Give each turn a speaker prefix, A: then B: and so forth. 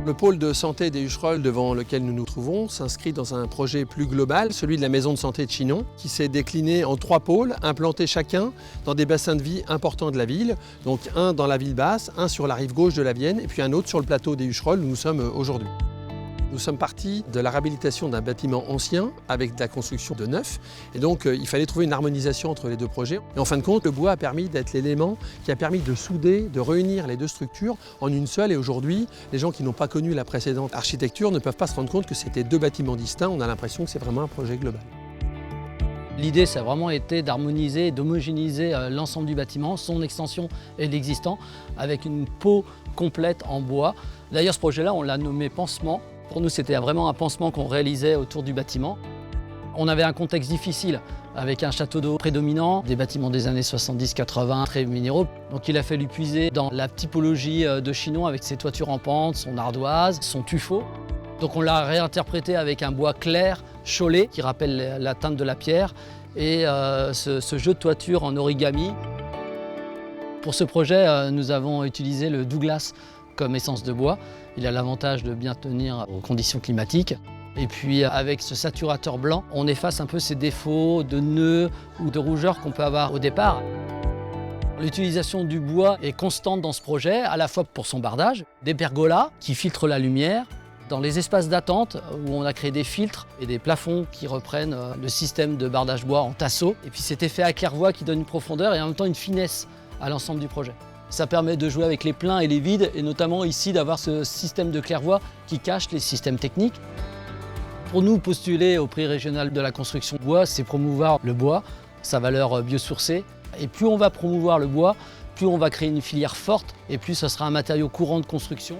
A: Le pôle de santé des Hucherolles devant lequel nous nous trouvons s'inscrit dans un projet plus global, celui de la maison de santé de Chinon, qui s'est décliné en 3 pôles, implantés chacun dans des bassins de vie importants de la ville. Donc un dans la ville basse, un sur la rive gauche de la Vienne et puis un autre sur le plateau des Hucherolles où nous sommes aujourd'hui. Nous sommes partis de la réhabilitation d'un bâtiment ancien avec de la construction de neuf. Et donc il fallait trouver une harmonisation entre les deux projets. Et en fin de compte, le bois a permis d'être l'élément qui a permis de souder, de réunir les deux structures en une seule. Et aujourd'hui, les gens qui n'ont pas connu la précédente architecture ne peuvent pas se rendre compte que c'était 2 bâtiments distincts. On a l'impression que c'est vraiment un projet global.
B: L'idée, ça a vraiment été d'harmoniser, d'homogénéiser l'ensemble du bâtiment, son extension et l'existant, avec une peau complète en bois. D'ailleurs, ce projet-là, on l'a nommé pansement. Pour nous, c'était vraiment un pansement qu'on réalisait autour du bâtiment. On avait un contexte difficile avec un château d'eau prédominant, des bâtiments des années 70-80 très minéraux. Donc il a fallu puiser dans la typologie de Chinon avec ses toitures en pente, son ardoise, son tuffeau. Donc on l'a réinterprété avec un bois clair, chaulé, qui rappelle la teinte de la pierre, et ce jeu de toiture en origami. Pour ce projet, nous avons utilisé le Douglas comme essence de bois. Il a l'avantage de bien tenir aux conditions climatiques. Et puis avec ce saturateur blanc, on efface un peu ces défauts de nœuds ou de rougeur qu'on peut avoir au départ. L'utilisation du bois est constante dans ce projet, à la fois pour son bardage, des pergolas qui filtrent la lumière, dans les espaces d'attente où on a créé des filtres et des plafonds qui reprennent le système de bardage bois en tasseau. Et puis cet effet à claire-voie qui donne une profondeur et en même temps une finesse à l'ensemble du projet. Ça permet de jouer avec les pleins et les vides, et notamment ici d'avoir ce système de claire-voie qui cache les systèmes techniques. Pour nous, postuler au prix régional de la construction bois, c'est promouvoir le bois, sa valeur biosourcée. Et plus on va promouvoir le bois, plus on va créer une filière forte, et plus ce sera un matériau courant de construction.